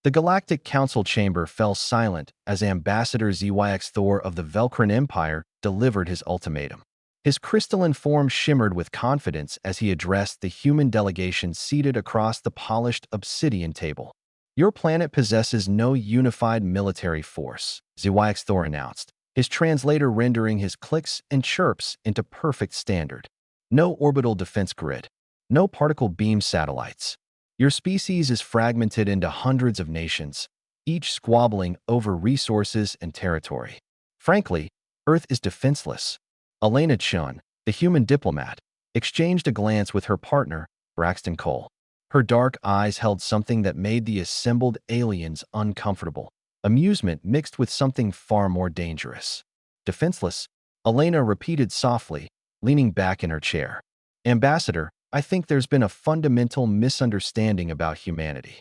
The Galactic Council chamber fell silent as Ambassador ZYX Thor of the Velcrin Empire delivered his ultimatum. His crystalline form shimmered with confidence as he addressed the human delegation seated across the polished obsidian table. Your planet possesses no unified military force, ZYX Thor announced, his translator rendering his clicks and chirps into perfect standard. No orbital defense grid. No particle beam satellites. Your species is fragmented into hundreds of nations, each squabbling over resources and territory. Frankly, Earth is defenseless. Elena Chun, the human diplomat, exchanged a glance with her partner, Braxton Cole. Her dark eyes held something that made the assembled aliens uncomfortable, amusement mixed with something far more dangerous. Defenseless, Elena repeated softly, leaning back in her chair. Ambassador, I think there's been a fundamental misunderstanding about humanity.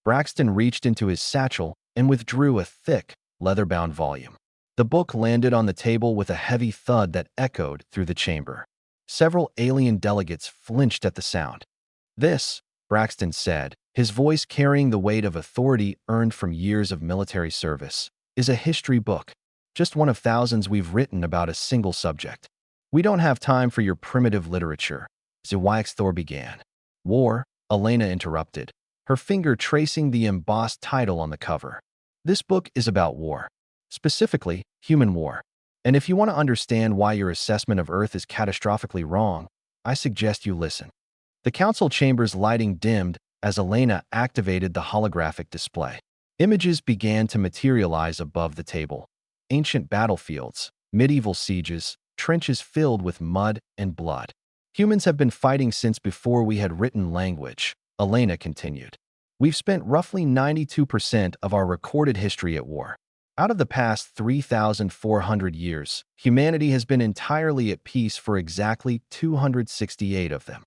Braxton reached into his satchel and withdrew a thick, leather-bound volume. The book landed on the table with a heavy thud that echoed through the chamber. Several alien delegates flinched at the sound. This, Braxton said, his voice carrying the weight of authority earned from years of military service, is a history book, just one of thousands we've written about a single subject. We don't have time for your primitive literature, ZYX Thor began. War, Elena interrupted, her finger tracing the embossed title on the cover. This book is about war. Specifically, human war. And if you want to understand why your assessment of Earth is catastrophically wrong, I suggest you listen. The council chamber's lighting dimmed as Elena activated the holographic display. Images began to materialize above the table. Ancient battlefields, medieval sieges, trenches filled with mud and blood. Humans have been fighting since before we had written language, Elena continued. We've spent roughly 92% of our recorded history at war. Out of the past 3,400 years, humanity has been entirely at peace for exactly 268 of them.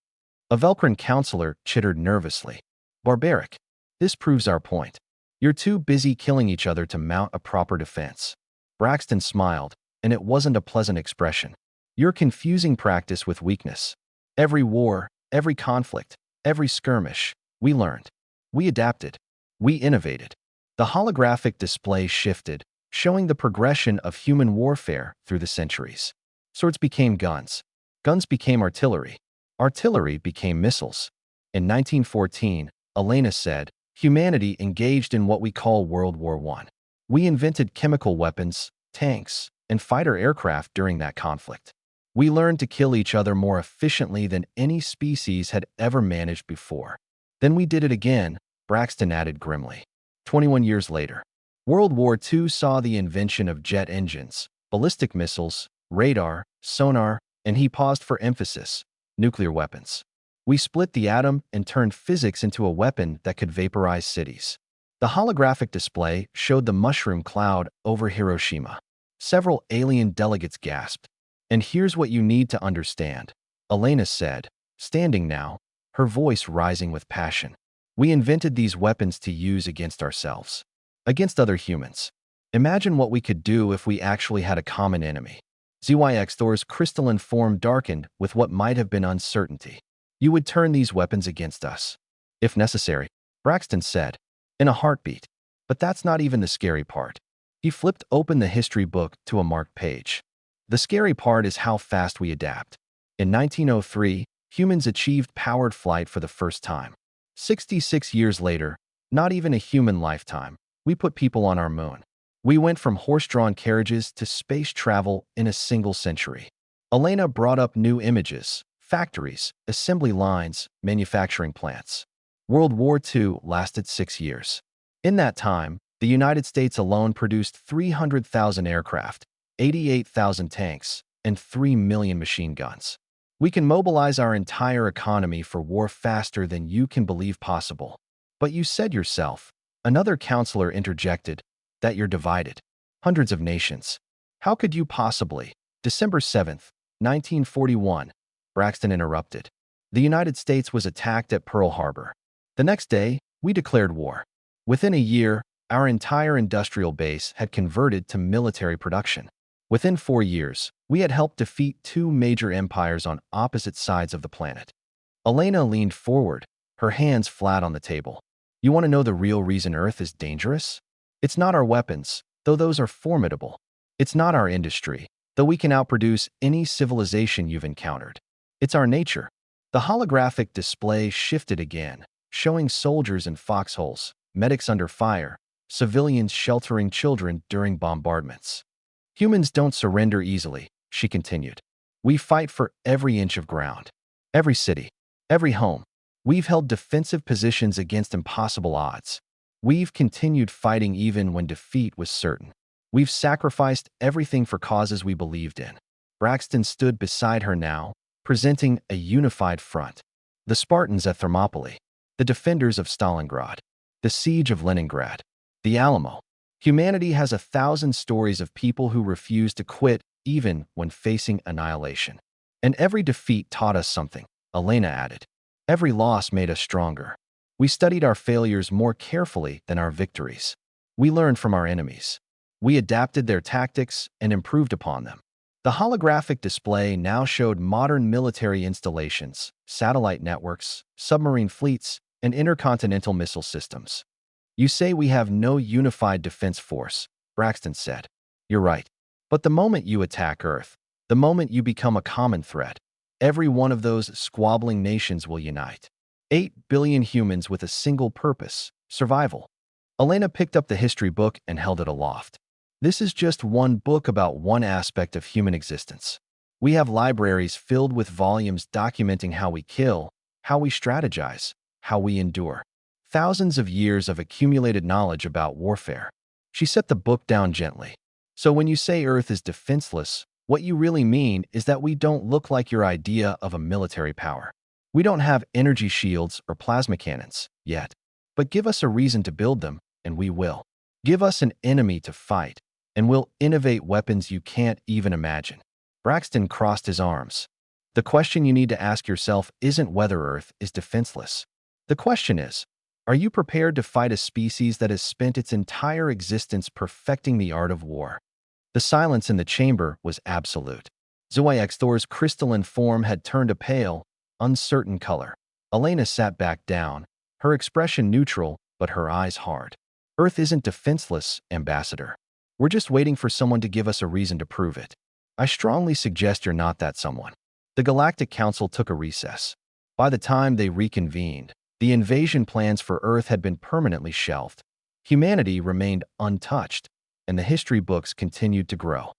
A Velcrin counselor chittered nervously. Barbaric. This proves our point. You're too busy killing each other to mount a proper defense. Braxton smiled, and it wasn't a pleasant expression. You're confusing practice with weakness. Every war, every conflict, every skirmish, we learned. We adapted. We innovated. The holographic display shifted, showing the progression of human warfare through the centuries. Swords became guns. Guns became artillery. Artillery became missiles. In 1914, Elena said, humanity engaged in what we call World War I. We invented chemical weapons, tanks, and fighter aircraft during that conflict. We learned to kill each other more efficiently than any species had ever managed before. Then we did it again, Braxton added grimly. 21 years later, World War II saw the invention of jet engines, ballistic missiles, radar, sonar, and he paused for emphasis, nuclear weapons. We split the atom and turned physics into a weapon that could vaporize cities. The holographic display showed the mushroom cloud over Hiroshima. Several alien delegates gasped. And here's what you need to understand, Elena said, standing now, her voice rising with passion. We invented these weapons to use against ourselves, against other humans. Imagine what we could do if we actually had a common enemy. ZYX Thor's crystalline form darkened with what might have been uncertainty. You would turn these weapons against us. If necessary, Braxton said, in a heartbeat. But that's not even the scary part. He flipped open the history book to a marked page. The scary part is how fast we adapt. In 1903, humans achieved powered flight for the first time. 66 years later, not even a human lifetime, we put people on our moon. We went from horse-drawn carriages to space travel in a single century. Elena brought up new images, factories, assembly lines, manufacturing plants. World War II lasted 6 years. In that time, the United States alone produced 300,000 aircraft, 88,000 tanks, and 3 million machine guns. We can mobilize our entire economy for war faster than you can believe possible. But you said yourself, another counselor interjected, that you're divided. Hundreds of nations. How could you possibly? December 7th, 1941, Braxton interrupted. The United States was attacked at Pearl Harbor. The next day, we declared war. Within a year, our entire industrial base had converted to military production. Within 4 years, we had helped defeat 2 major empires on opposite sides of the planet. Elena leaned forward, her hands flat on the table. You want to know the real reason Earth is dangerous? It's not our weapons, though those are formidable. It's not our industry, though we can outproduce any civilization you've encountered. It's our nature. The holographic display shifted again, showing soldiers in foxholes, medics under fire, civilians sheltering children during bombardments. Humans don't surrender easily, she continued. We fight for every inch of ground, every city, every home. We've held defensive positions against impossible odds. We've continued fighting even when defeat was certain. We've sacrificed everything for causes we believed in. Braxton stood beside her now, presenting a unified front. The Spartans at Thermopylae, the defenders of Stalingrad, the siege of Leningrad, the Alamo. Humanity has 1,000 stories of people who refuse to quit even when facing annihilation. And every defeat taught us something, Elena added. Every loss made us stronger. We studied our failures more carefully than our victories. We learned from our enemies. We adapted their tactics and improved upon them. The holographic display now showed modern military installations, satellite networks, submarine fleets, and intercontinental missile systems. You say we have no unified defense force, Braxton said. You're right. But the moment you attack Earth, the moment you become a common threat, every one of those squabbling nations will unite. 8 billion humans with a single purpose, survival. Elena picked up the history book and held it aloft. This is just one book about one aspect of human existence. We have libraries filled with volumes documenting how we kill, how we strategize, how we endure. Thousands of years of accumulated knowledge about warfare. She set the book down gently. So when you say Earth is defenseless, what you really mean is that we don't look like your idea of a military power. We don't have energy shields or plasma cannons, yet. But give us a reason to build them, and we will. Give us an enemy to fight, and we'll innovate weapons you can't even imagine. Braxton crossed his arms. The question you need to ask yourself isn't whether Earth is defenseless. The question is, are you prepared to fight a species that has spent its entire existence perfecting the art of war? The silence in the chamber was absolute. HFY Stories' crystalline form had turned a pale, uncertain color. Elena sat back down, her expression neutral, but her eyes hard. Earth isn't defenseless, Ambassador. We're just waiting for someone to give us a reason to prove it. I strongly suggest you're not that someone. The Galactic Council took a recess. By the time they reconvened, the invasion plans for Earth had been permanently shelved. Humanity remained untouched, and the history books continued to grow.